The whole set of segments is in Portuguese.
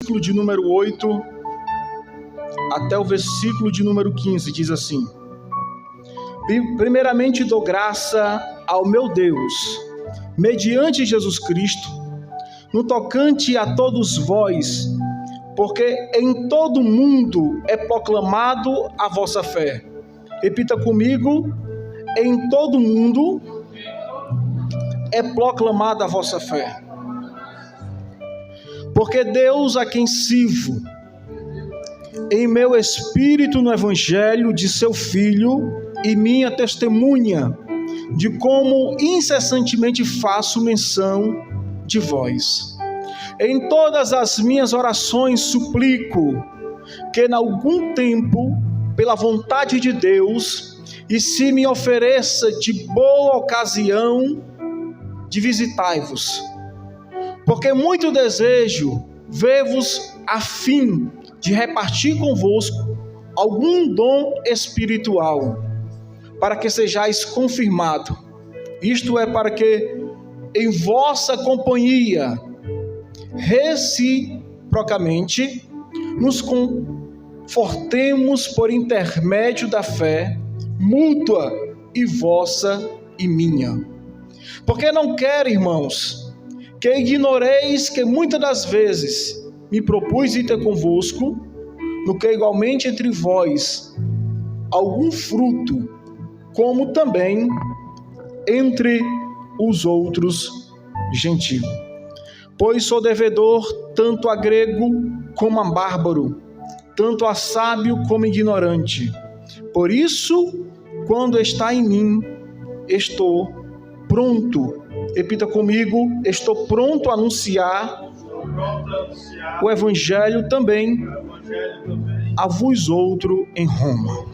versículo de número 8 até o versículo de número 15, diz assim: primeiramente dou graça ao meu Deus, mediante Jesus Cristo, no tocante a todos vós, porque em todo mundo é proclamado a vossa fé. Repita comigo: em todo mundo é proclamada a vossa fé. Porque Deus, a quem sirvo em meu espírito no evangelho de seu Filho, e minha testemunha de como incessantemente faço menção de vós. Em todas as minhas orações suplico que, em algum tempo, pela vontade de Deus, e se me ofereça de boa ocasião, de visitai-vos, porque muito desejo ver-vos a fim de repartir convosco algum dom espiritual, para que sejais confirmado. Isto é, para que em vossa companhia reciprocamente nos confortemos por intermédio da fé mútua e vossa e minha. Porque não quero, irmãos, que ignoreis que muitas das vezes me propus ir ter convosco, no que igualmente entre vós algum fruto, como também entre os outros gentios. Pois sou devedor tanto a grego como a bárbaro, tanto a sábio como ignorante. Por isso, quando está em mim, estou pronto. Repita comigo: estou pronto a anunciar o evangelho também a vós outro em Roma.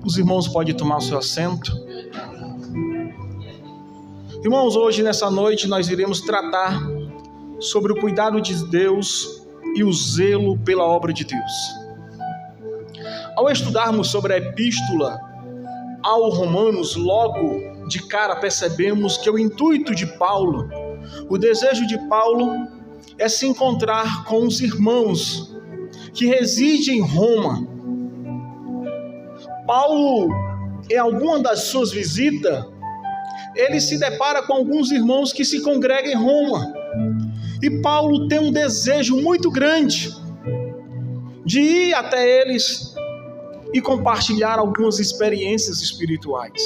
Os irmãos podem tomar o seu assento. Irmãos, hoje nessa noite nós iremos tratar sobre o cuidado de Deus e o zelo pela obra de Deus. Ao estudarmos sobre a epístola aos Romanos, logo de cara percebemos que o intuito de Paulo, o desejo de Paulo é se encontrar com os irmãos que residem em Roma. Paulo, em alguma das suas visitas, ele se depara com alguns irmãos que se congregam em Roma. E Paulo tem um desejo muito grande de ir até eles e compartilhar algumas experiências espirituais.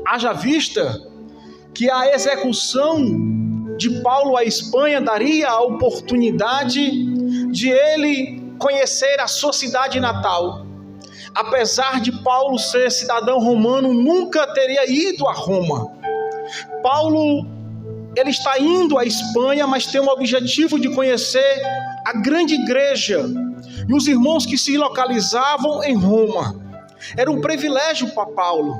Haja vista que a execução de Paulo à Espanha daria a oportunidade de ele conhecer a sua cidade natal. Apesar de Paulo ser cidadão romano, nunca teria ido a Roma. Paulo, ele está indo à Espanha, mas tem o objetivo de conhecer a grande igreja e os irmãos que se localizavam em Roma. Era um privilégio para Paulo.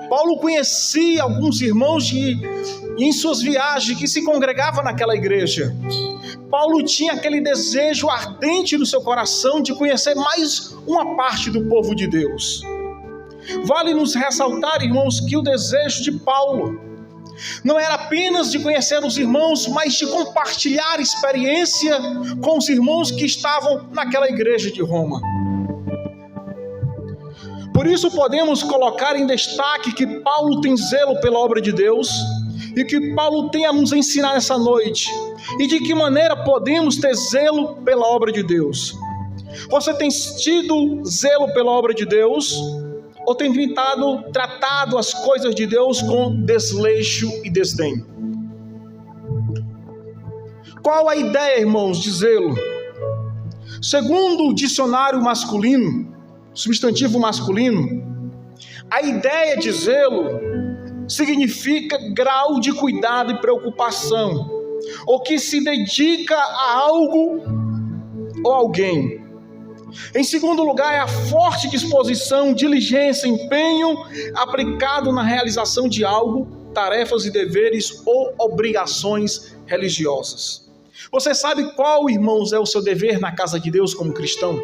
Paulo conhecia alguns irmãos em suas viagens que se congregavam naquela igreja. Paulo tinha aquele desejo ardente no seu coração de conhecer mais uma parte do povo de Deus. Vale nos ressaltar, irmãos, que o desejo de Paulo não era apenas de conhecer os irmãos, mas de compartilhar experiência com os irmãos que estavam naquela igreja de Roma. Por isso podemos colocar em destaque que Paulo tem zelo pela obra de Deus e que Paulo tem a nos ensinar essa noite. E de que maneira podemos ter zelo pela obra de Deus? Você tem tido zelo pela obra de Deus? Ou tem tratado as coisas de Deus com desleixo e desdém? Qual a ideia, irmãos, de zelo? Segundo o dicionário masculino, substantivo masculino, a ideia de zelo significa grau de cuidado e preocupação, ou que se dedica a algo ou alguém. Em segundo lugar, é a forte disposição, diligência, empenho aplicado na realização de algo, tarefas e deveres ou obrigações religiosas. Você sabe qual, irmãos, é o seu dever na casa de Deus como cristão?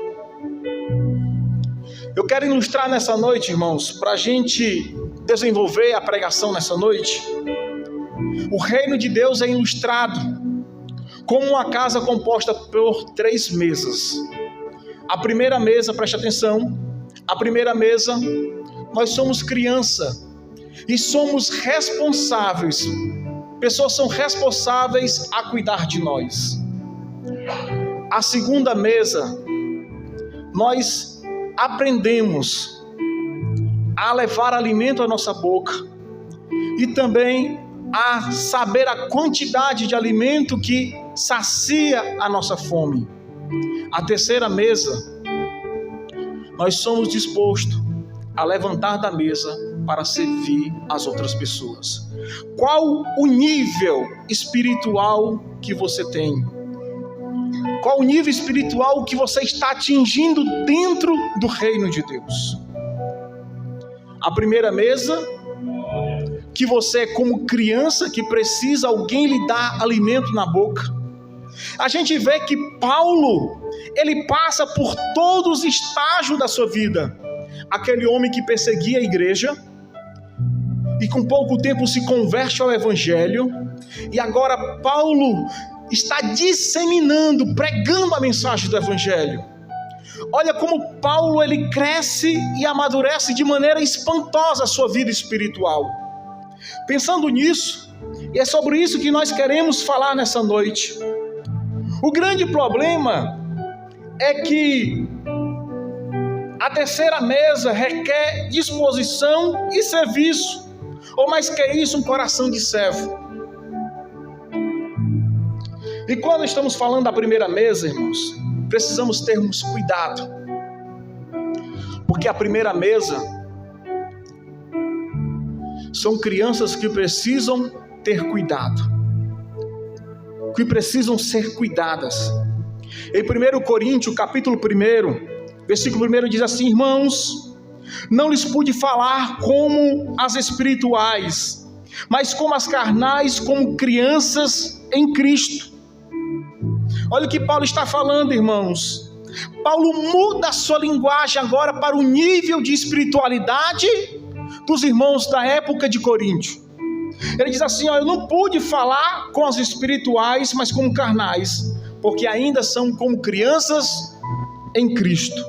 Eu quero ilustrar nessa noite, irmãos, para a gente desenvolver a pregação nessa noite. O reino de Deus é ilustrado como uma casa composta por 3 mesas. A primeira mesa, preste atenção, a primeira mesa, nós somos criança e somos responsáveis, pessoas são responsáveis a cuidar de nós. A segunda mesa, nós aprendemos a levar alimento à nossa boca e também a saber a quantidade de alimento que sacia a nossa fome. A terceira mesa, nós somos dispostos a levantar da mesa para servir as outras pessoas. Qual o nível espiritual que você tem? Qual o nível espiritual que você está atingindo dentro do reino de Deus? A primeira mesa, que você é como criança que precisa alguém lhe dar alimento na boca. A gente vê que Paulo, ele passa por todos os estágios da sua vida. Aquele homem que perseguia a igreja e com pouco tempo se converte ao evangelho, e agora Paulo está disseminando, pregando a mensagem do evangelho. Olha como Paulo, ele cresce e amadurece de maneira espantosa a sua vida espiritual. Pensando nisso, e é sobre isso que nós queremos falar nessa noite. O grande problema é que a terceira mesa requer disposição e serviço, ou mais que isso, um coração de servo. E quando estamos falando da primeira mesa, irmãos, precisamos termos cuidado, porque a primeira mesa são crianças que precisam ter cuidado, que precisam ser cuidadas. Em 1 Coríntios, capítulo 1, versículo 1 diz assim: irmãos, não lhes pude falar como as espirituais, mas como as carnais, como crianças em Cristo. Olha o que Paulo está falando, irmãos. Paulo muda a sua linguagem agora para o nível de espiritualidade dos irmãos da época de Coríntio. Ele diz assim: eu não pude falar com as espirituais, mas como carnais, porque ainda são como crianças em Cristo.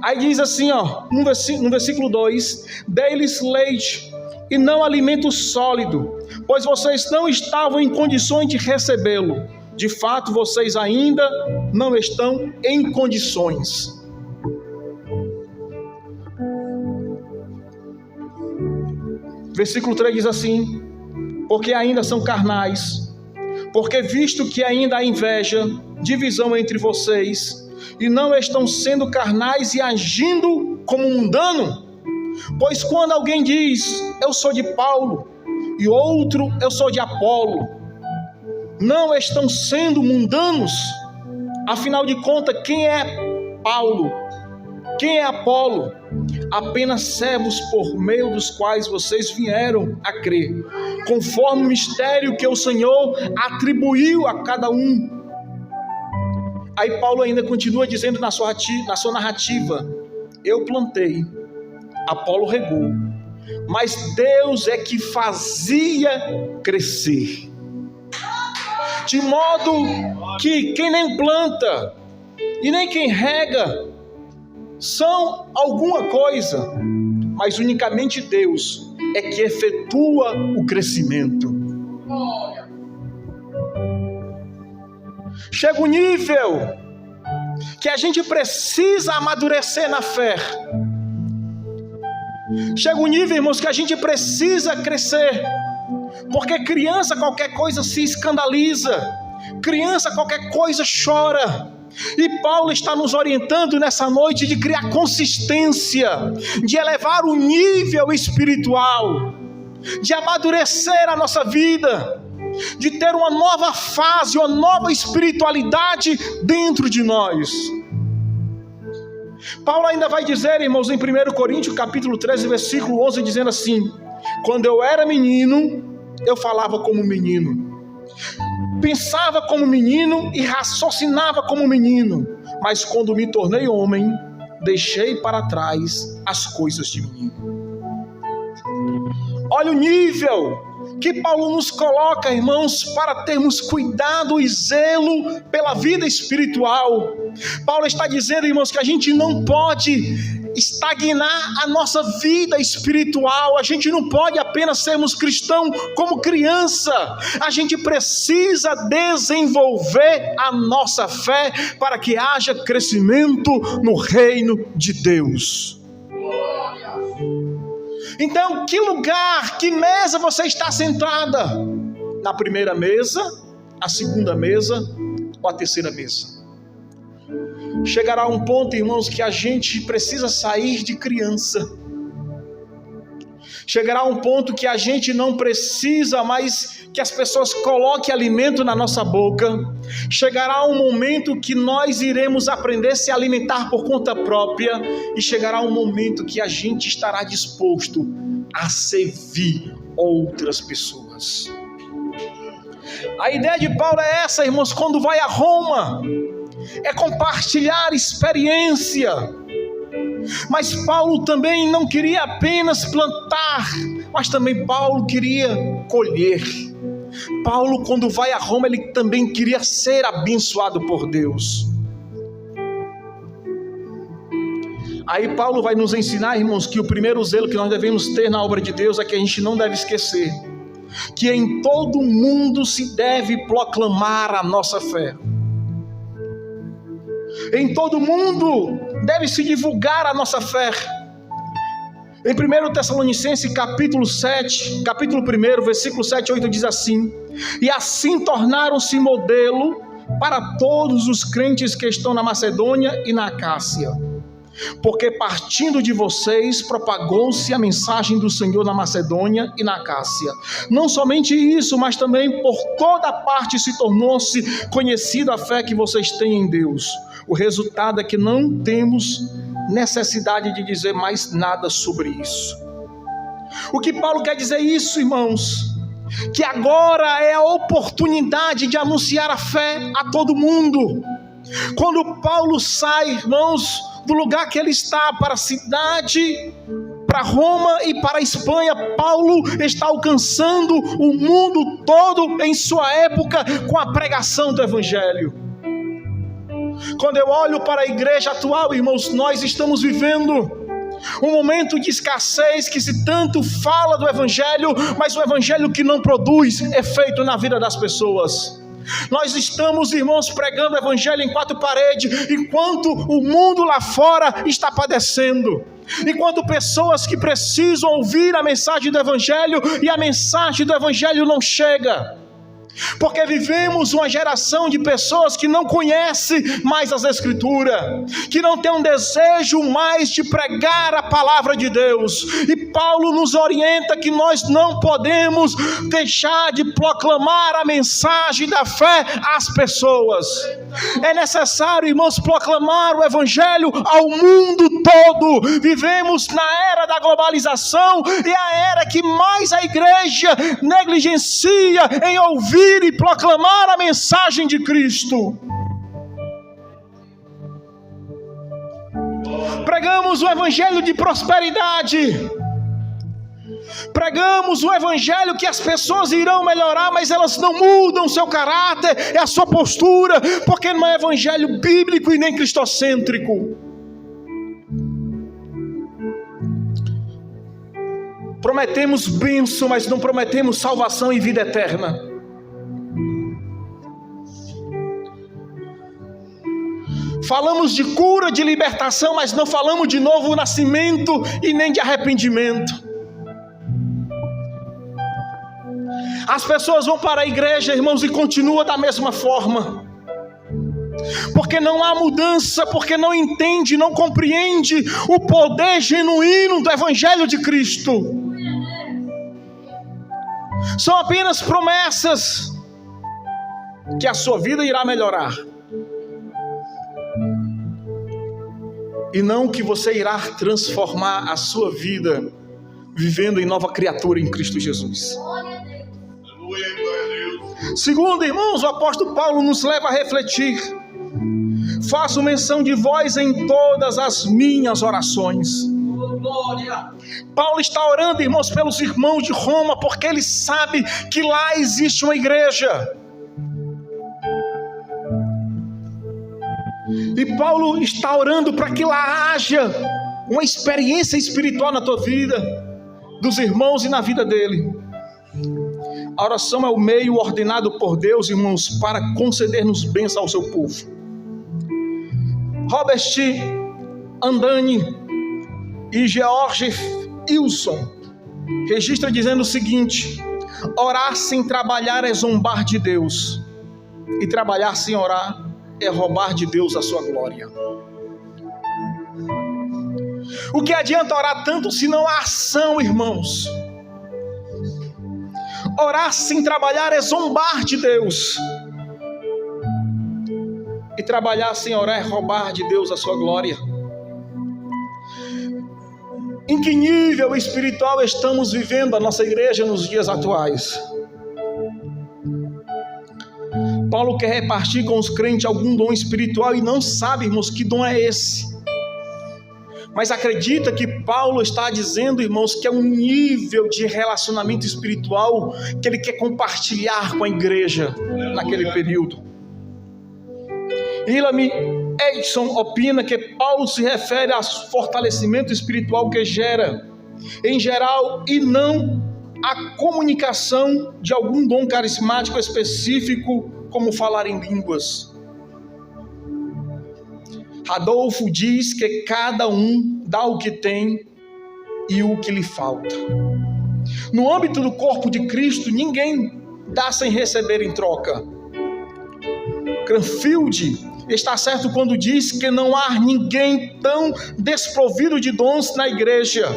Aí diz assim, no versículo 2: dei-lhes leite e não alimento sólido, pois vocês não estavam em condições de recebê-lo. De fato, vocês ainda não estão em condições. Versículo 3 diz assim: porque ainda são carnais, porque visto que ainda há inveja, divisão entre vocês, e não estão sendo carnais e agindo como mundano. Pois quando alguém diz, eu sou de Paulo, e outro, eu sou de Apolo, não estão sendo mundanos? Afinal de contas, quem é Paulo? Quem é Apolo? Apenas servos por meio dos quais vocês vieram a crer, conforme o mistério que o Senhor atribuiu a cada um. Aí Paulo ainda continua dizendo na sua narrativa: eu plantei, Apolo regou, mas Deus é que fazia crescer. De modo que quem nem planta e nem quem rega são alguma coisa, mas unicamente Deus é que efetua o crescimento. Chega um nível que a gente precisa amadurecer na fé. Chega um nível, irmãos, que a gente precisa crescer. Porque criança qualquer coisa se escandaliza, criança qualquer coisa chora. E Paulo está nos orientando nessa noite de criar consistência, de elevar o nível espiritual, de amadurecer a nossa vida, de ter uma nova fase, uma nova espiritualidade dentro de nós. Paulo ainda vai dizer, irmãos, em 1 Coríntios capítulo 13, versículo 11, dizendo assim: quando eu era menino, eu falava como menino, pensava como menino e raciocinava como menino, mas quando me tornei homem, deixei para trás as coisas de menino. Olha o nível que Paulo nos coloca, irmãos, para termos cuidado e zelo pela vida espiritual. Paulo está dizendo, irmãos, que a gente não pode estagnar a nossa vida espiritual. A gente não pode apenas sermos cristãos como criança. A gente precisa desenvolver a nossa fé para que haja crescimento no reino de Deus. Então, que lugar, que mesa você está sentada? Na primeira mesa, a segunda mesa ou a terceira mesa? Chegará um ponto, irmãos, que a gente precisa sair de criança. Chegará um ponto que a gente não precisa mais que as pessoas coloquem alimento na nossa boca. Chegará um momento que nós iremos aprender a se alimentar por conta própria. E chegará um momento que a gente estará disposto a servir outras pessoas. A ideia de Paulo é essa, irmãos, quando vai a Roma, é compartilhar experiência. Mas Paulo também não queria apenas plantar, mas também Paulo queria colher. Paulo, quando vai a Roma, ele também queria ser abençoado por Deus. Aí Paulo vai nos ensinar, irmãos, que o primeiro zelo que nós devemos ter na obra de Deus é que a gente não deve esquecer que em todo mundo se deve proclamar a nossa fé. Em todo mundo deve-se divulgar a nossa fé. Em 1 Tessalonicenses capítulo 1, versículo 7 e 8 diz assim: e assim tornaram-se modelo para todos os crentes que estão na Macedônia e na Acácia, porque partindo de vocês propagou-se a mensagem do Senhor na Macedônia e na Acácia. Não somente isso, mas também por toda parte se tornou-se conhecida a fé que vocês têm em Deus. O resultado é que não temos necessidade de dizer mais nada sobre isso. O que Paulo quer dizer isso, irmãos? Que agora é a oportunidade de anunciar a fé a todo mundo. Quando Paulo sai, irmãos, do lugar que ele está para a cidade, para Roma e para a Espanha, Paulo está alcançando o mundo todo em sua época com a pregação do Evangelho. Quando eu olho para a igreja atual, irmãos, nós estamos vivendo um momento de escassez, que se tanto fala do Evangelho, mas o Evangelho que não produz efeito na vida das pessoas. Nós estamos, irmãos, pregando o Evangelho em quatro paredes, enquanto o mundo lá fora está padecendo. Enquanto pessoas que precisam ouvir a mensagem do Evangelho, e a mensagem do Evangelho não chega. Porque vivemos uma geração de pessoas que não conhecem mais as Escrituras, que não tem um desejo mais de pregar a palavra de Deus. E Paulo nos orienta que nós não podemos deixar de proclamar a mensagem da fé às pessoas. É necessário, irmãos, proclamar o Evangelho ao mundo todo. Vivemos na era da globalização, e a era que mais a igreja negligencia em ouvir e proclamar a mensagem de Cristo. Pregamos o Evangelho de prosperidade. Pregamos o Evangelho que as pessoas irão melhorar, mas elas não mudam seu caráter e a sua postura, porque não é Evangelho bíblico e nem cristocêntrico. Prometemos bênção, mas não prometemos salvação e vida eterna. Falamos de cura, de libertação, mas não falamos de novo nascimento e nem de arrependimento. As pessoas vão para a igreja, irmãos, e continuam da mesma forma. Porque não há mudança, porque não entende, não compreende o poder genuíno do Evangelho de Cristo. São apenas promessas que a sua vida irá melhorar. E não que você irá transformar a sua vida vivendo em nova criatura em Cristo Jesus. Segundo, irmãos, o apóstolo Paulo nos leva a refletir: faço menção de vós em todas as minhas orações. Paulo está orando, irmãos, pelos irmãos de Roma, porque ele sabe que lá existe uma igreja. E Paulo está orando para que lá haja uma experiência espiritual na tua vida, dos irmãos e na vida dele. A oração é o meio ordenado por Deus, irmãos, para conceder-nos bênção ao seu povo. Robert Andani e George Wilson registra dizendo o seguinte: orar sem trabalhar é zombar de Deus, e trabalhar sem orar é roubar de Deus a sua glória. O que adianta orar tanto se não há ação, irmãos? Orar sem trabalhar é zombar de Deus, e trabalhar sem orar é roubar de Deus a sua glória. Em que nível espiritual estamos vivendo a nossa igreja nos dias atuais? Paulo quer repartir com os crentes algum dom espiritual e não sabe, irmãos, que dom é esse. Mas acredita que Paulo está dizendo, irmãos, que é um nível de relacionamento espiritual que ele quer compartilhar com a igreja naquele período. Hillary Edson opina que Paulo se refere ao fortalecimento espiritual que gera, em geral, e não a comunicação de algum dom carismático específico, como falar em línguas. Adolfo diz que cada um dá o que tem e o que lhe falta. No âmbito do corpo de Cristo, ninguém dá sem receber em troca. Cranfield está certo quando diz que não há ninguém tão desprovido de dons na igreja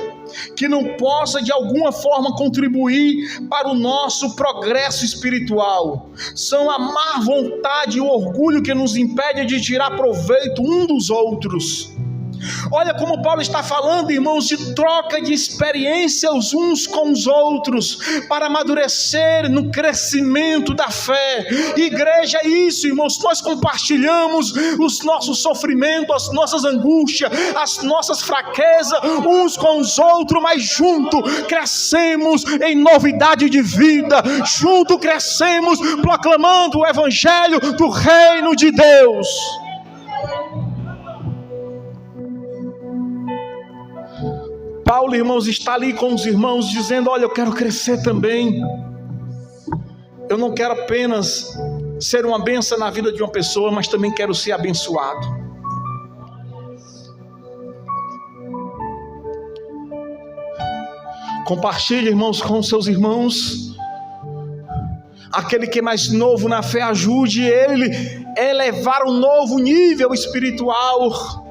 que não possa de alguma forma contribuir para o nosso progresso espiritual. São a má vontade e o orgulho que nos impede de tirar proveito um dos outros. Olha como Paulo está falando, irmãos, de troca de experiências uns com os outros, para amadurecer no crescimento da fé. Igreja é isso, irmãos, nós compartilhamos os nossos sofrimentos, as nossas angústias, as nossas fraquezas, uns com os outros, mas junto crescemos em novidade de vida, junto crescemos proclamando o evangelho do reino de Deus. Paulo, irmãos, está ali com os irmãos dizendo: olha, eu quero crescer também. Eu não quero apenas ser uma bênção na vida de uma pessoa, mas também quero ser abençoado. Compartilhe, irmãos, com seus irmãos. Aquele que é mais novo na fé, ajude ele a elevar um novo nível espiritual.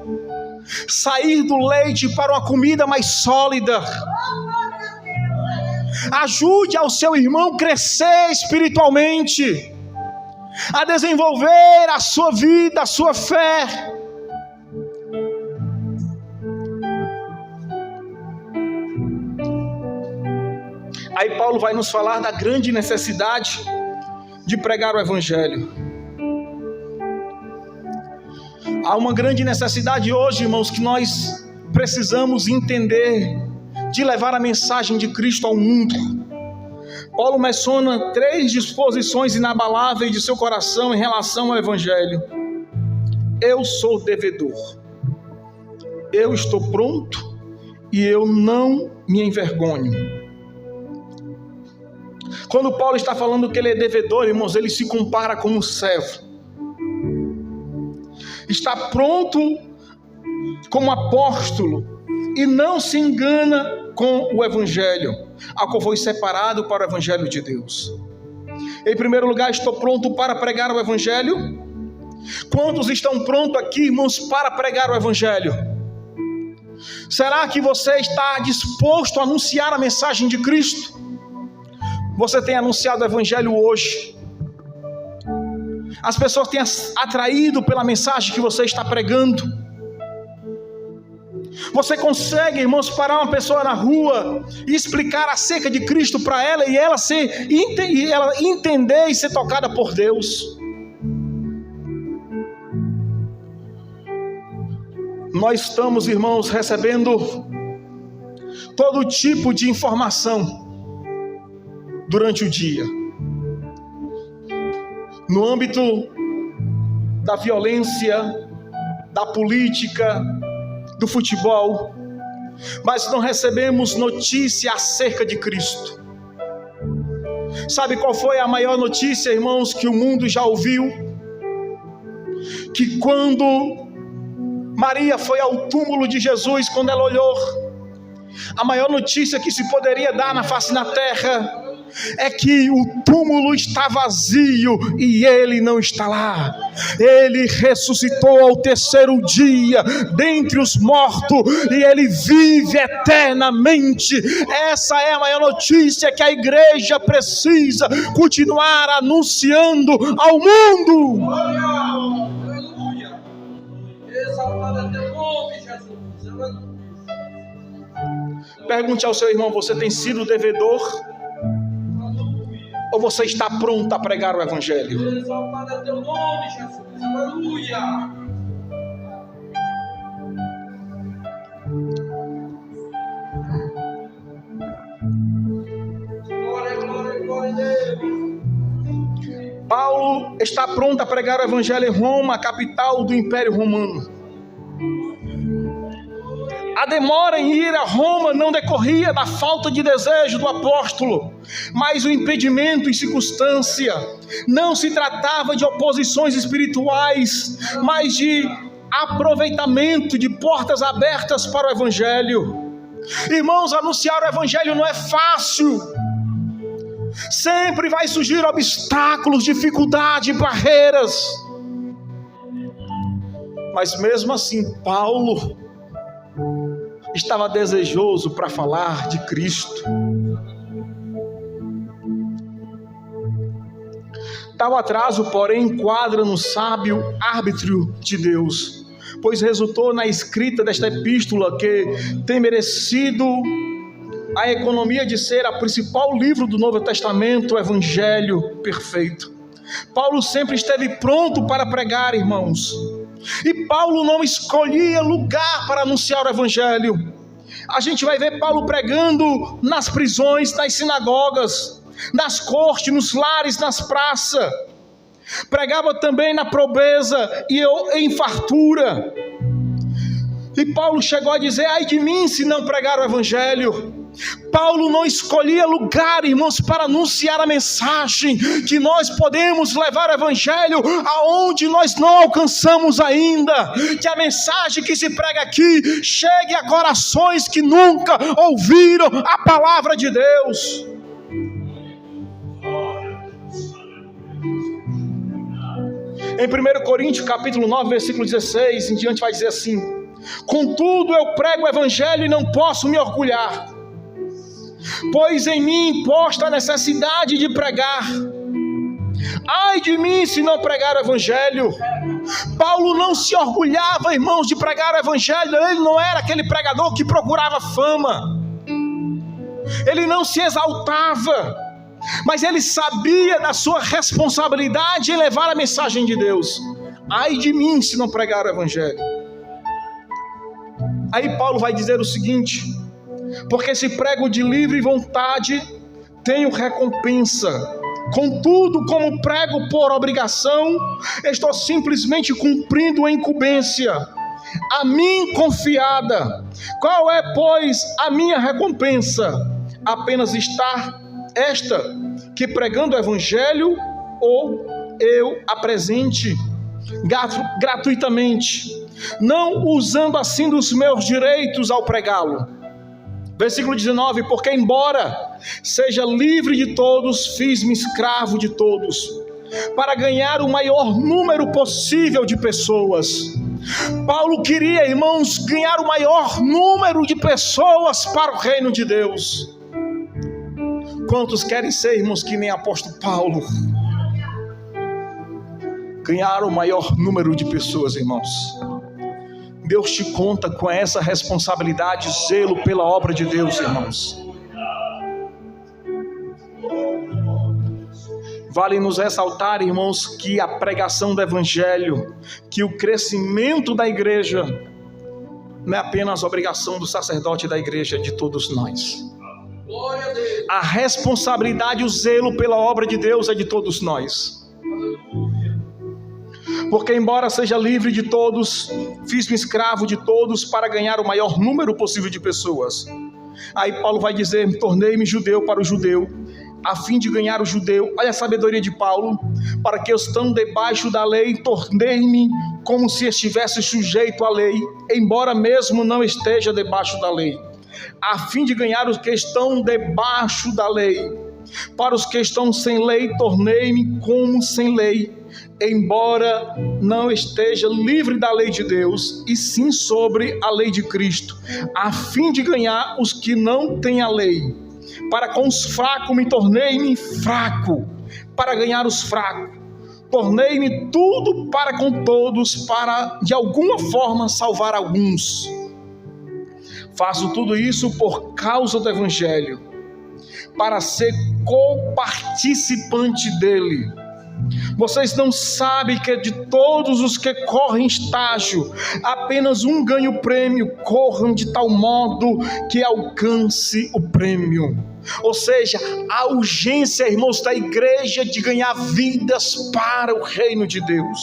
Sair do leite para uma comida mais sólida. Ajude ao seu irmão a crescer espiritualmente, a desenvolver a sua vida, a sua fé. Aí Paulo vai nos falar da grande necessidade de pregar o evangelho. Há uma grande necessidade hoje, irmãos, que nós precisamos entender, de levar a mensagem de Cristo ao mundo. Paulo menciona 3 disposições inabaláveis de seu coração em relação ao evangelho. Eu sou devedor, eu estou pronto e eu não me envergonho. Quando Paulo está falando que ele é devedor, irmãos, ele se compara como servo. Está pronto como apóstolo e não se engana com o evangelho, a qual foi separado para o evangelho de Deus. Em primeiro lugar, estou pronto para pregar o evangelho. Quantos estão prontos aqui, irmãos, para pregar o evangelho? Será que você está disposto a anunciar a mensagem de Cristo? Você tem anunciado o evangelho hoje? As pessoas têm atraído pela mensagem que você está pregando? Você consegue, irmãos, parar uma pessoa na rua e explicar acerca de Cristo para ela e ela entender e ser tocada por Deus? Nós estamos, irmãos, recebendo todo tipo de informação durante o dia. No âmbito da violência, da política, do futebol, mas não recebemos notícia acerca de Cristo. Sabe qual foi a maior notícia, irmãos, que o mundo já ouviu? Que quando Maria foi ao túmulo de Jesus, quando ela olhou, a maior notícia que se poderia dar na face da terra é que o túmulo está vazio e ele não está lá. Ele ressuscitou ao terceiro dia dentre os mortos e ele vive eternamente. Essa é a maior notícia que a igreja precisa continuar anunciando ao mundo. Aleluia! Exaltado é teu nome, Jesus. Pergunte ao seu irmão: você tem sido devedor? Ou você está pronto a pregar o Evangelho? Exaltado é teu nome, Jesus. Aleluia! Glória, glória, glória a Deus. Paulo está pronto a pregar o Evangelho em Roma, a capital do Império Romano. A demora em ir a Roma não decorria da falta de desejo do apóstolo, mas o impedimento e circunstância. Não se tratava de oposições espirituais, mas de aproveitamento de portas abertas para o Evangelho. Irmãos, anunciar o Evangelho não é fácil. Sempre vai surgir obstáculos, dificuldade, barreiras. Mas mesmo assim, Paulo estava desejoso para falar de Cristo. Tal atraso, porém, enquadra no sábio árbitro de Deus, pois resultou na escrita desta epístola que tem merecido a economia de ser a principal livro do Novo Testamento, o Evangelho perfeito. Paulo sempre esteve pronto para pregar, irmãos. E Paulo não escolhia lugar para anunciar o Evangelho. A gente vai ver Paulo pregando nas prisões, nas sinagogas, nas cortes, nos lares, nas praças. Pregava também na pobreza e em fartura. E Paulo chegou a dizer: ai de mim se não pregar o Evangelho. Paulo não escolhia lugar, irmãos, para anunciar a mensagem que nós podemos levar o Evangelho aonde nós não alcançamos ainda. Que a mensagem que se prega aqui chegue a corações que nunca ouviram a palavra de Deus. Em 1 Coríntios capítulo 9, versículo 16 em diante vai dizer assim: contudo eu prego o Evangelho e não posso me orgulhar, pois em mim imposta a necessidade de pregar. Ai de mim se não pregar o Evangelho. Paulo não se orgulhava, irmãos, de pregar o Evangelho. Ele não era aquele pregador que procurava fama. Ele não se exaltava, mas ele sabia da sua responsabilidade em levar a mensagem de Deus. Ai de mim se não pregar o Evangelho. Aí Paulo vai dizer o seguinte: porque se prego de livre vontade, tenho recompensa. Contudo, como prego por obrigação, estou simplesmente cumprindo a incumbência a mim confiada. Qual é, pois, a minha recompensa? Apenas estar esta, que pregando o Evangelho, ou eu apresente gratuitamente, não usando assim dos meus direitos ao pregá-lo. Versículo 19: porque embora seja livre de todos, fiz-me escravo de todos, para ganhar o maior número possível de pessoas. Paulo queria, irmãos, ganhar o maior número de pessoas para o reino de Deus. Quantos querem ser, irmãos, que nem apóstolo Paulo? Ganhar o maior número de pessoas, irmãos. Deus te conta com essa responsabilidade, zelo pela obra de Deus, irmãos. Vale nos ressaltar, irmãos, que a pregação do Evangelho, que o crescimento da igreja não é apenas obrigação do sacerdote da igreja, é de todos nós. Glória a Deus. A responsabilidade e o zelo pela obra de Deus é de todos nós. Aleluia. Porque embora seja livre de todos, fiz-me escravo de todos para ganhar o maior número possível de pessoas. Aí Paulo vai dizer, tornei-me judeu para o judeu, a fim de ganhar o judeu. Olha a sabedoria de Paulo. Para que eu estando debaixo da lei, tornei-me como se estivesse sujeito à lei, embora mesmo não esteja debaixo da lei, a fim de ganhar os que estão debaixo da lei. Para os que estão sem lei, tornei-me como sem lei, embora não esteja livre da lei de Deus, e sim sobre a lei de Cristo, a fim de ganhar os que não têm a lei. Para com os fracos me tornei-me fraco, para ganhar os fracos. Tornei-me tudo para com todos, para de alguma forma salvar alguns. Faço tudo isso por causa do Evangelho, para ser coparticipante dele. Vocês não sabem que de todos os que correm estágio, apenas um ganha o prêmio. Corram de tal modo que alcance o prêmio. Ou seja, a urgência, irmãos, da igreja de ganhar vidas para o reino de Deus.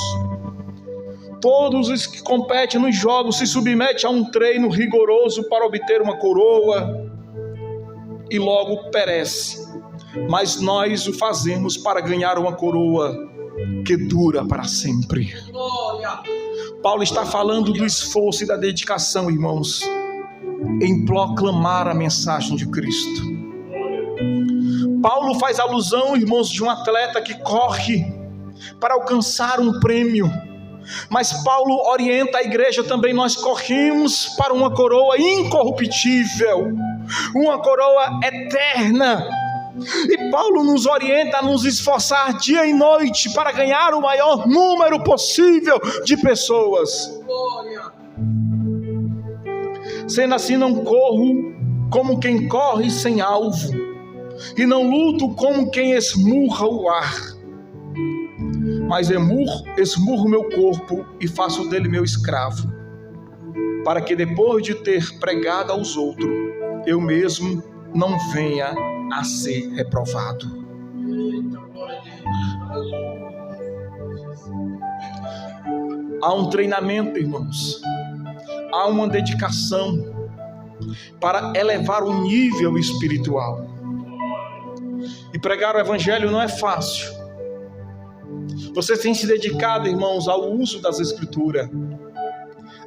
Todos os que competem nos jogos se submetem a um treino rigoroso para obter uma coroa e logo perece. Mas nós o fazemos para ganhar uma coroa que dura para sempre. Glória. Paulo está falando do esforço e da dedicação, irmãos, em proclamar a mensagem de Cristo. Paulo faz alusão, irmãos, de um atleta que corre para alcançar um prêmio. Mas Paulo orienta a igreja também, nós corremos para uma coroa incorruptível, uma coroa eterna. E Paulo nos orienta a nos esforçar dia e noite para ganhar o maior número possível de pessoas. Glória. Sendo assim, não corro como quem corre sem alvo, e não luto como quem esmurra o ar, mas esmurro meu corpo e faço dele meu escravo, para que depois de ter pregado aos outros, eu mesmo não venha a ser reprovado. Eita, glória a Deus. Aleluia. Há um treinamento, irmãos, há uma dedicação para elevar o nível espiritual. E pregar o evangelho não é fácil. Você tem se dedicado, irmãos, ao uso das escrituras,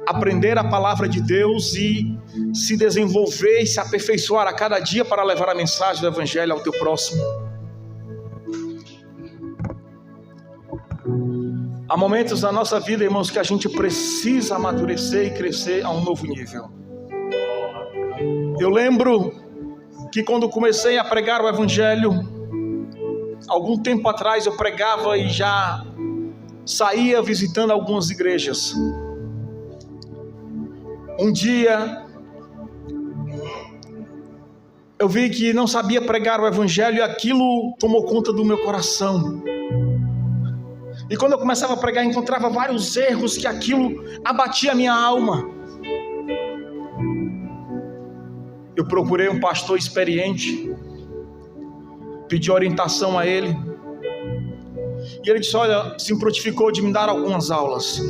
aprender a palavra de Deus e se desenvolver e se aperfeiçoar a cada dia para levar a mensagem do evangelho ao teu próximo. Há momentos na nossa vida, irmãos, que a gente precisa amadurecer e crescer a um novo nível. Eu lembro que quando comecei a pregar o evangelho, algum tempo atrás eu pregava e já saía visitando algumas igrejas. Um dia eu vi que não sabia pregar o evangelho e aquilo tomou conta do meu coração. E quando eu começava a pregar, encontrava vários erros que aquilo abatia a minha alma. Eu procurei um pastor experiente, pedi orientação a ele, e ele disse: olha, se prontificou de me dar algumas aulas.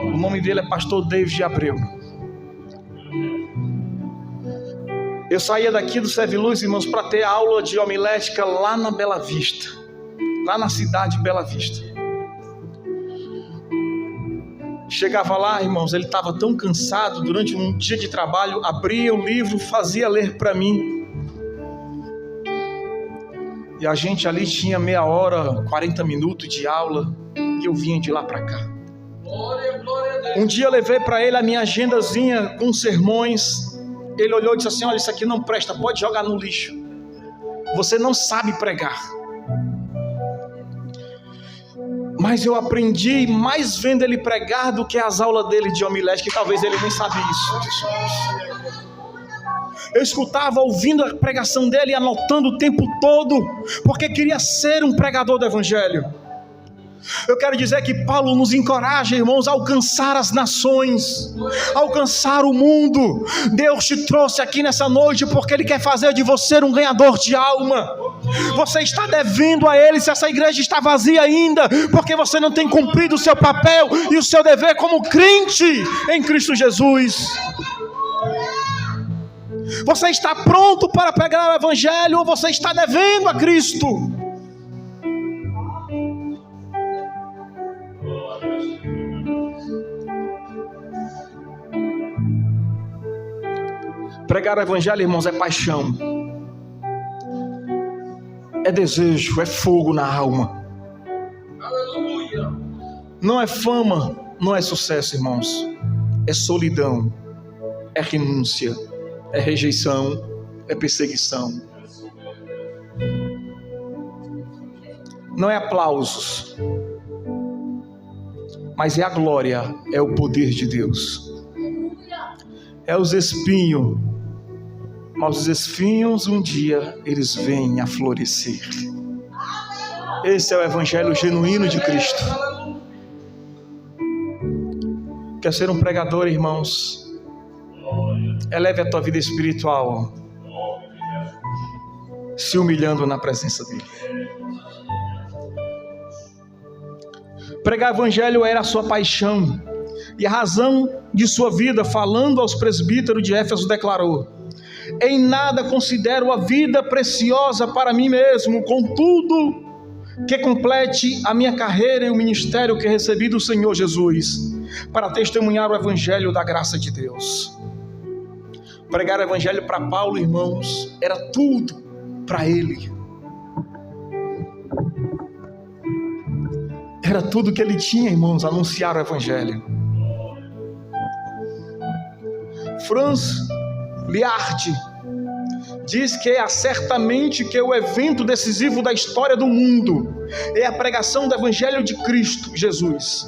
O nome dele é pastor David Abreu. Eu saía daqui do Serviluz, irmãos, para ter aula de homilética lá na Bela Vista, lá na cidade de Bela Vista. Chegava lá, irmãos, ele estava tão cansado, durante um dia de trabalho, abria o livro, fazia ler para mim. E a gente ali tinha meia hora, 40 minutos de aula, e eu vinha de lá para cá. Glória, glória a Deus. Um dia eu levei para ele a minha agendazinha com sermões. Ele olhou e disse assim: olha, isso aqui não presta, pode jogar no lixo. Você não sabe pregar. Mas eu aprendi mais vendo ele pregar do que as aulas dele de homilética, que talvez ele nem sabia isso. Eu escutava, ouvindo a pregação dele e anotando o tempo todo, porque queria ser um pregador do evangelho. Eu quero dizer que Paulo nos encoraja, irmãos, a alcançar as nações, a alcançar o mundo. Deus te trouxe aqui nessa noite porque Ele quer fazer de você um ganhador de alma. Você está devendo a Ele, se essa igreja está vazia ainda, porque você não tem cumprido o seu papel e o seu dever como crente em Cristo Jesus. Você está pronto para pregar o Evangelho ou você está devendo a Cristo? Pregar o Evangelho, irmãos, é paixão, é desejo, é fogo na alma. Aleluia. Não é fama, não é sucesso, irmãos. É solidão, é renúncia, é rejeição, é perseguição. Não é aplausos, mas é a glória, é o poder de Deus. É os espinhos, mas os espinhos um dia eles vêm a florescer. Esse é o Evangelho genuíno de Cristo. Quer ser um pregador, irmãos? Eleve a tua vida espiritual, se humilhando na presença dEle. Pregar o Evangelho era a sua paixão, e a razão de sua vida. Falando aos presbíteros de Éfeso, declarou: em nada considero a vida preciosa para mim mesmo, contudo que complete a minha carreira e o ministério que recebi do Senhor Jesus, para testemunhar o Evangelho da graça de Deus. Pregar o Evangelho para Paulo, irmãos, era tudo para ele. Era tudo que ele tinha, irmãos, anunciar o Evangelho. Franz Liard diz que é certamente que o evento decisivo da história do mundo é a pregação do Evangelho de Cristo Jesus,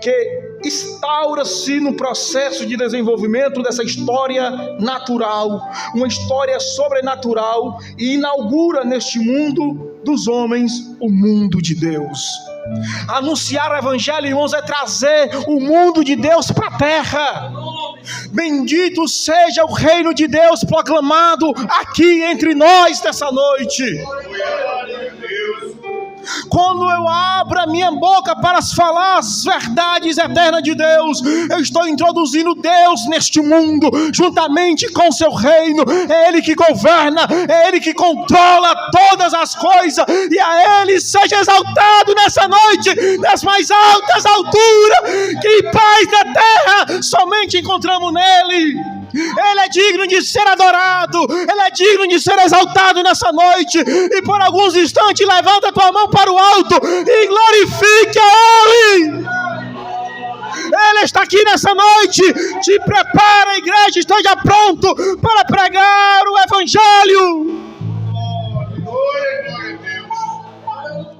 que instaura-se no processo de desenvolvimento dessa história natural, uma história sobrenatural, e inaugura neste mundo dos homens o mundo de Deus. Anunciar o Evangelho, irmãos, é trazer o mundo de Deus para a terra. Bendito seja o reino de Deus proclamado aqui entre nós nessa noite. Quando eu abro a minha boca para falar as verdades eternas de Deus, eu estou introduzindo Deus neste mundo, juntamente com seu reino. É Ele que governa, é Ele que controla todas as coisas, e a Ele seja exaltado nessa noite, nas mais altas alturas. Que paz na terra somente encontramos nele. Ele é digno de ser adorado, Ele é digno de ser exaltado nessa noite. E por alguns instantes levanta a tua mão para o alto e glorifique a Ele. Ele está aqui nessa noite. Te prepara, a igreja, esteja pronto para pregar o Evangelho.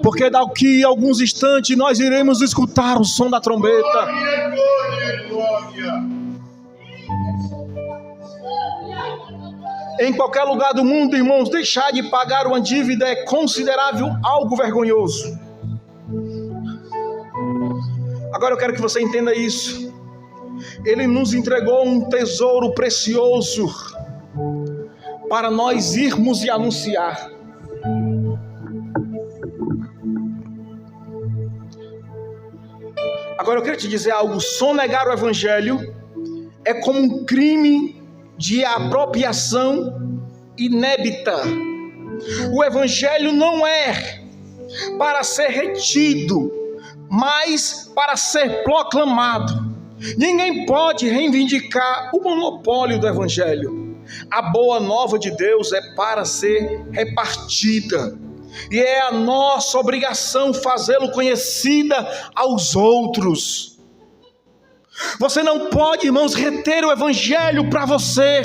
Porque daqui a alguns instantes nós iremos escutar o som da trombeta. Em qualquer lugar do mundo, irmãos, deixar de pagar uma dívida é considerável algo vergonhoso. Agora eu quero que você entenda isso. Ele nos entregou um tesouro precioso para nós irmos e anunciar. Agora eu quero te dizer algo: sonegar o Evangelho é como um crime de apropriação inébita. O Evangelho não é para ser retido, mas para ser proclamado. Ninguém pode reivindicar o monopólio do Evangelho. A boa nova de Deus é para ser repartida, e é a nossa obrigação fazê-lo conhecida aos outros. Você não pode, irmãos, reter o Evangelho para você.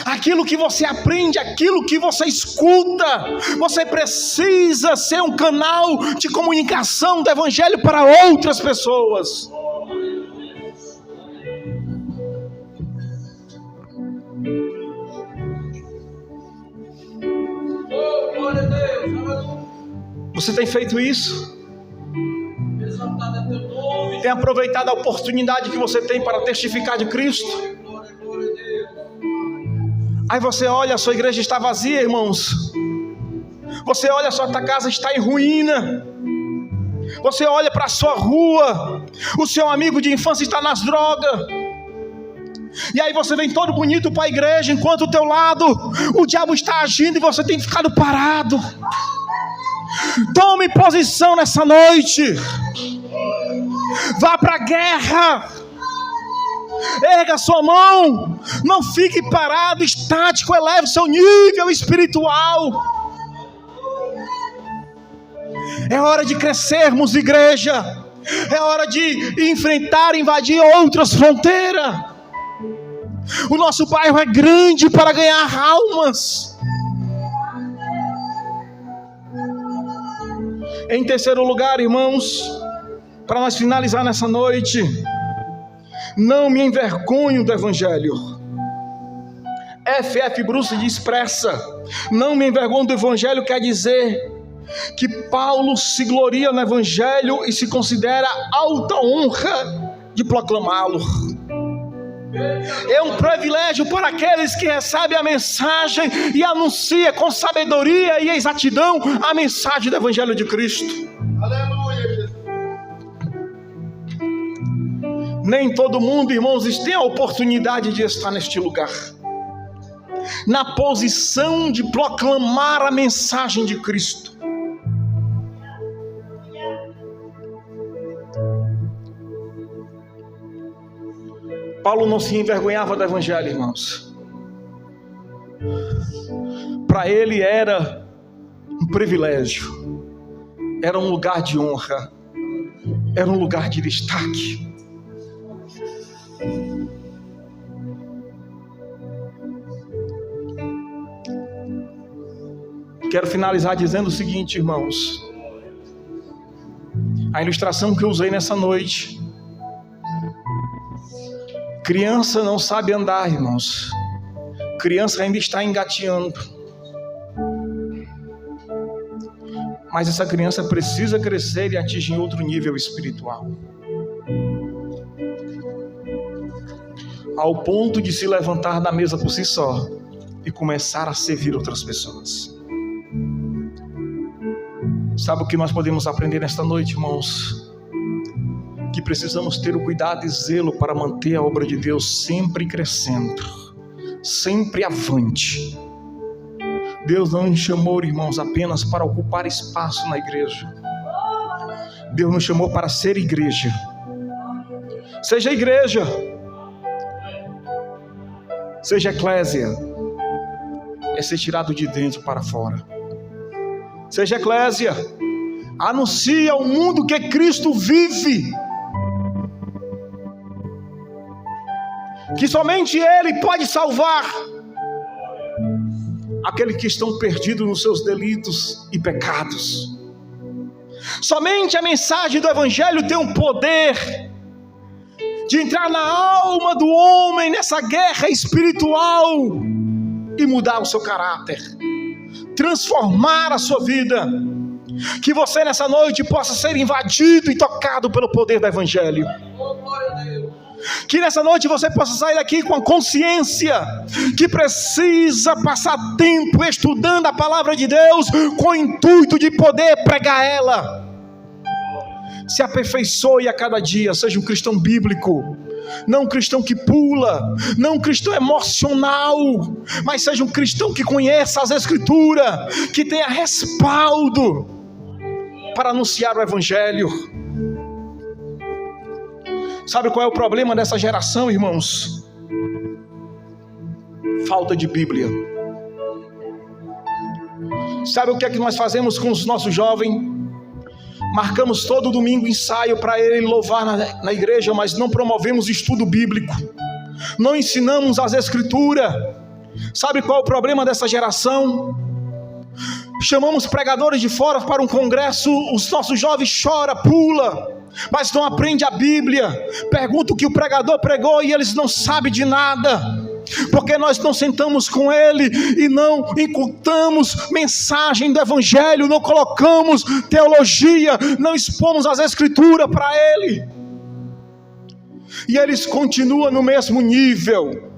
Aquilo que você aprende, aquilo que você escuta, você precisa ser um canal de comunicação do Evangelho para outras pessoas. Você tem feito isso? Tem aproveitado a oportunidade que você tem para testificar de Cristo? Aí você olha, a sua igreja está vazia, irmãos. Você olha, a sua casa está em ruína. Você olha para a sua rua, o seu amigo de infância está nas drogas. E aí você vem todo bonito para a igreja, enquanto ao teu lado o diabo está agindo e você tem ficado parado. Tome posição nessa noite. Vá para a guerra. Erga sua mão. Não fique parado, estático. Eleve seu nível espiritual. É hora de crescermos, igreja. É hora de enfrentar, invadir outras fronteiras. O nosso bairro é grande para ganhar almas. Em terceiro lugar, irmãos, para nós finalizar nessa noite, não me envergonho do Evangelho. F.F. Bruce expressa: não me envergonho do Evangelho quer dizer que Paulo se gloria no Evangelho e se considera alta honra de proclamá-lo. É um privilégio para aqueles que recebem a mensagem e anunciam com sabedoria e exatidão a mensagem do Evangelho de Cristo. Aleluia. Nem todo mundo, irmãos, tem a oportunidade de estar neste lugar, na posição de proclamar a mensagem de Cristo. Paulo não se envergonhava do Evangelho, irmãos. Para ele era um privilégio, era um lugar de honra, era um lugar de destaque. Quero finalizar dizendo o seguinte, irmãos. A ilustração que eu usei nessa noite. Criança não sabe andar, irmãos. Criança ainda está engateando. Mas essa criança precisa crescer e atingir outro nível espiritual, ao ponto de se levantar da mesa por si só e começar a servir outras pessoas. Sabe o que nós podemos aprender nesta noite, irmãos? Que precisamos ter o cuidado e zelo para manter a obra de Deus sempre crescendo, sempre avante. Deus não nos chamou, irmãos, apenas para ocupar espaço na igreja. Deus nos chamou para ser igreja. Seja igreja, seja eclésia, é ser tirado de dentro para fora. Seja eclésia, anuncia ao mundo que Cristo vive, que somente Ele pode salvar aqueles que estão perdidos nos seus delitos e pecados. Somente a mensagem do Evangelho tem um poder de entrar na alma do homem nessa guerra espiritual e mudar o seu caráter, transformar a sua vida. Que você nessa noite possa ser invadido e tocado pelo poder do Evangelho. Que nessa noite você possa sair daqui com a consciência que precisa passar tempo estudando a palavra de Deus com o intuito de poder pregar ela. Se aperfeiçoe a cada dia, seja um cristão bíblico, não um cristão que pula, não um cristão emocional, mas seja um cristão que conheça as Escrituras, que tenha respaldo para anunciar o Evangelho. Sabe qual é o problema dessa geração, irmãos? Falta de Bíblia. Sabe o que é que nós fazemos com os nossos jovens? Marcamos todo domingo ensaio para ele louvar na igreja, mas não promovemos estudo bíblico. Não ensinamos as Escrituras. Sabe qual é o problema dessa geração? Chamamos pregadores de fora para um congresso, os nossos jovens choram, pulam, mas não aprendem a Bíblia. Pergunta o que o pregador pregou e eles não sabem de nada, porque nós não sentamos com ele e não incultamos mensagem do Evangelho, não colocamos teologia, não expomos as Escrituras para ele. e eles continuam no mesmo nível.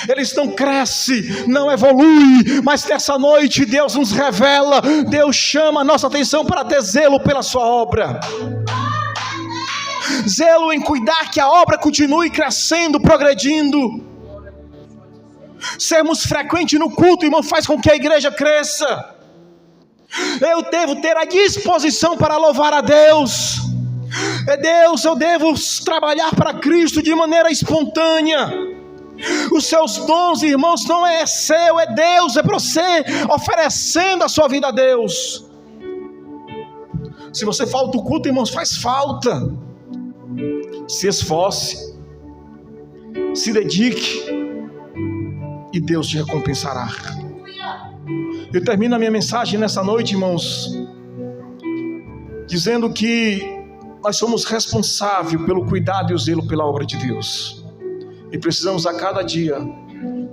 Eles não crescem, não evoluem, mas nessa noite Deus nos revela, Deus chama a nossa atenção para ter zelo pela sua obra. Zelo em cuidar que a obra continue crescendo, progredindo. Sermos frequentes no culto, irmão, faz com que a igreja cresça. Eu devo ter a disposição para louvar a Deus. Eu devo trabalhar para Cristo de maneira espontânea. Os seus dons, irmãos, não é seu, é Deus, é para você oferecendo a sua vida a Deus. Se você falta o culto, irmãos, faz falta. Se esforce, se dedique, e Deus te recompensará. Eu termino a minha mensagem nessa noite, irmãos, dizendo que nós somos responsáveis pelo cuidado e o zelo pela obra de Deus. E precisamos a cada dia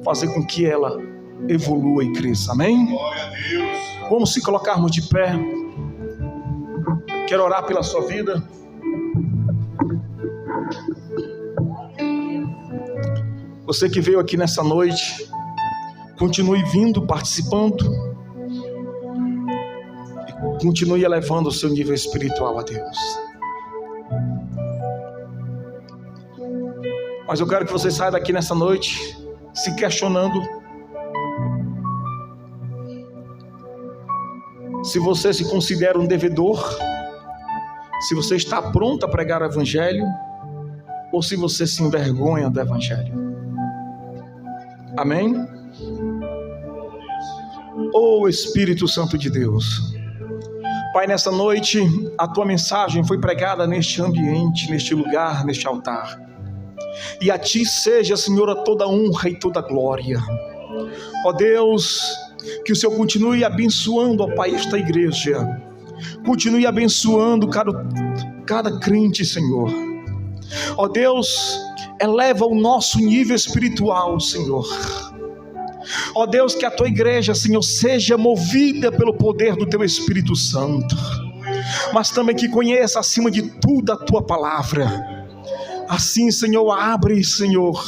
fazer com que ela evolua e cresça. Amém? Glória a Deus. Vamos se colocarmos de pé. Quero orar pela sua vida. Você que veio aqui nessa noite, continue vindo, participando. E continue elevando o seu nível espiritual a Deus. Mas eu quero que você saia daqui nessa noite se questionando se você se considera um devedor, se você está pronto a pregar o Evangelho, ou se você se envergonha do Evangelho. Amém? Oh Espírito Santo de Deus, Pai, nessa noite a Tua mensagem foi pregada neste ambiente, neste lugar, neste altar. E a Ti seja, Senhor, toda honra e toda glória. Ó Deus, que o Senhor continue abençoando, ó Pai, esta igreja. Continue abençoando cada crente, Senhor. Ó Deus, eleva o nosso nível espiritual, Senhor. Ó Deus, que a Tua igreja, Senhor, seja movida pelo poder do Teu Espírito Santo. Mas também que conheça acima de tudo a Tua palavra. Assim, Senhor, abre, Senhor,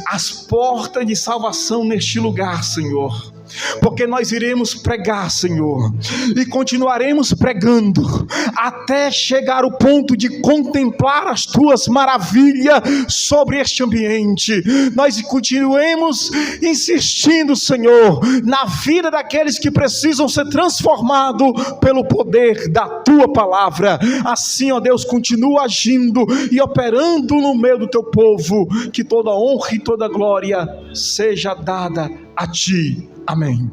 as portas de salvação neste lugar, Senhor. Porque nós iremos pregar, Senhor, e continuaremos pregando até chegar ao ponto de contemplar as Tuas maravilhas sobre este ambiente. Nós continuemos insistindo, Senhor, na vida daqueles que precisam ser transformados pelo poder da Tua palavra. Assim, ó Deus, continua agindo e operando no meio do Teu povo. Que toda honra e toda glória seja dada a Ti. Amém.